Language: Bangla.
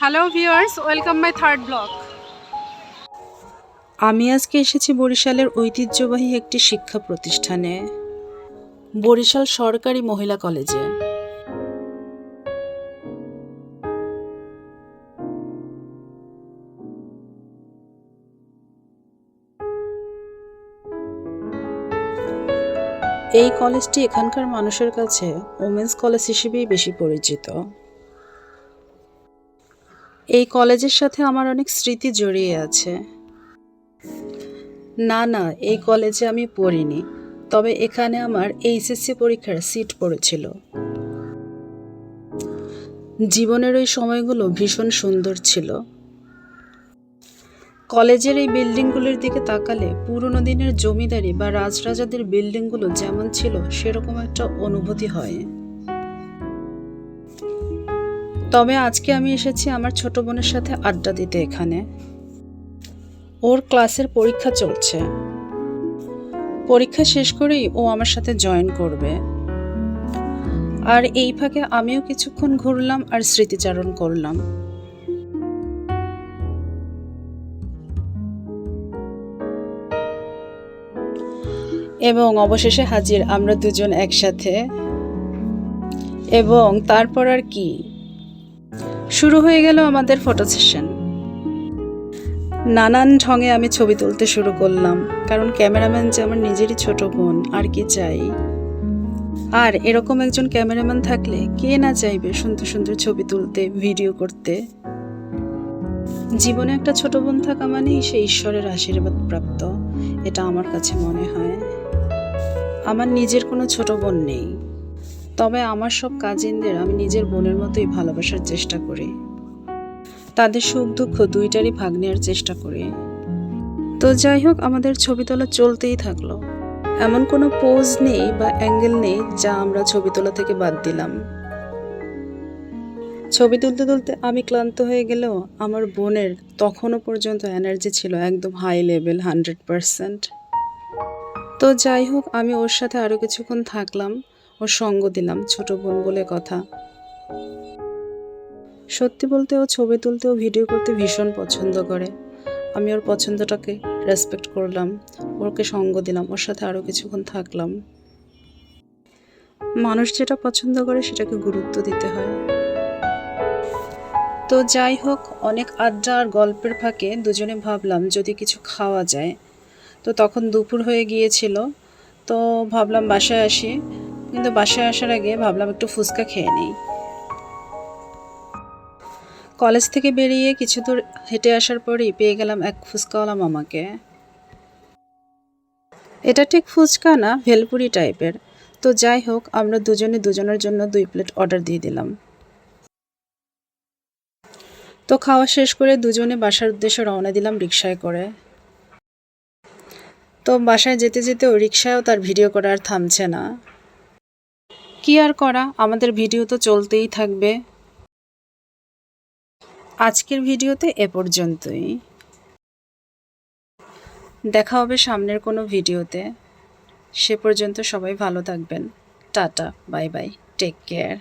Hello viewers, welcome my third blog. আমি আজকে এসেছি বরিশালের ঐতিহ্যবাহী একটি শিক্ষা প্রতিষ্ঠানে, বরিশাল সরকারি মহিলা কলেজে। এই কলেজটি এখানকার মানুষের কাছে ওমেন্স কলেজ হিসেবেই বেশি পরিচিত। এই কলেজের সাথে আমার অনেক স্মৃতি জড়িয়ে আছে। না, এই কলেজে আমি পড়িনি, তবে এখানে আমার এইচএসসি পরীক্ষার সিট পড়েছিল। জীবনের ওই সময়গুলো ভীষণ সুন্দর ছিল। কলেজের এই বিল্ডিংগুলির দিকে তাকালে পুরনো দিনের জমিদারি বা রাজরাজাদের বিল্ডিংগুলো যেমন ছিল সেরকম একটা অনুভূতি হয়। তবে আজকে আমি এসেছি আমার ছোট বোনের সাথে আড্ডা দিতে এখানে। ওর ক্লাসের পরীক্ষা চলছে। পরীক্ষা শেষ করেই ও আমার সাথে জয়েন করবে। আর এই ফাঁকে আমিও কিছুক্ষণ ঘুরলাম আর স্মৃতিচারণ করলাম। এবং অবশেষে হাজির আমরা দুজন একসাথে। এবং তারপর আর কি, শুরু হয়ে গেল আমাদের ফটো সেশন। নানান ঢঙে আমি ছবি তুলতে শুরু করলাম, কারণ ক্যামেরাম্যান যে আমার নিজেরই ছোট বোন, আর কি চাই। আর এরকম একজন ক্যামেরাম্যান থাকলে কে না চাইবে সুন্দর সুন্দর ছবি তুলতে, ভিডিও করতে। জীবনে একটা ছোট বোন থাকা মানেই সে ঈশ্বরের আশীর্বাদ প্রাপ্ত, এটা আমার কাছে মনে হয়। আমার নিজের কোনো ছোট বোন নেই, তবে আমার সব কাজিনদের আমি নিজের বোনের মতোই ভালোবাসার চেষ্টা করি। তাদের সুখ দুঃখ দুইটারই ভাগ নেওয়ার চেষ্টা করি। তো যাই হোক, আমাদের ছবি তোলা চলতেই থাকলো। এমন কোনো পোজ নেই বা অ্যাঙ্গেল নেই যা আমরা ছবি তোলা থেকে বাদ দিলাম। ছবি তুলতে তুলতে আমি ক্লান্ত হয়ে গেলেও আমার বোনের তখনও পর্যন্ত এনার্জি ছিল একদম হাই লেভেল, 100%। তো যাই হোক, আমি ওর সাথে আরও কিছুক্ষণ থাকলাম, ওর সঙ্গ দিলাম, ছোট বোন বলে কথা। সত্যি বলতে ও ছবি তুলতে ও ভিডিও করতে ভীষণ পছন্দ করে। আমি ওর পছন্দটাকে রেসপেক্ট করলাম, ওকে সঙ্গ দিলাম, ওর সাথে আরও কিছুক্ষণ থাকলাম। মানুষ যেটা পছন্দ করে সেটাকে গুরুত্ব দিতে হয়। তো যাই হোক, অনেক আড্ডা আর গল্পের ফাঁকে দুজনে ভাবলাম যদি কিছু খাওয়া যায়। তো তখন দুপুর হয়ে গিয়েছিল, তো ভাবলাম বাসায় আসি। কিন্তু বাসায় আসার আগে ভাবলাম একটু ফুচকা খেয়ে নিই। কলেজ থেকে বেরিয়ে কিছু দূর হেঁটে আসার পরেই পেয়ে গেলাম এক ফুচকাওয়ালা মামাকে। এটা ঠিক ফুচকা না, ভেলপুরি টাইপের। তো যাই হোক, আমরা দুজনে দুজনের জন্য 2 প্লেট অর্ডার দিয়ে দিলাম। তো খাওয়া শেষ করে দুজনে বাসার উদ্দেশ্যে রওনা দিলাম রিকশায় করে। তো বাসায় যেতে যেতেও রিকশায়ও তার ভিডিও করা আর থামছে না। কি আর করা, আমাদের ভিডিও তো চলতেই থাকবে। আজকের ভিডিওতে এ পর্যন্তই। দেখা হবে সামনের কোনো ভিডিওতে। সে পর্যন্ত সবাই ভালো থাকবেন। টাটা, বাই বাই, টেক কেয়ার।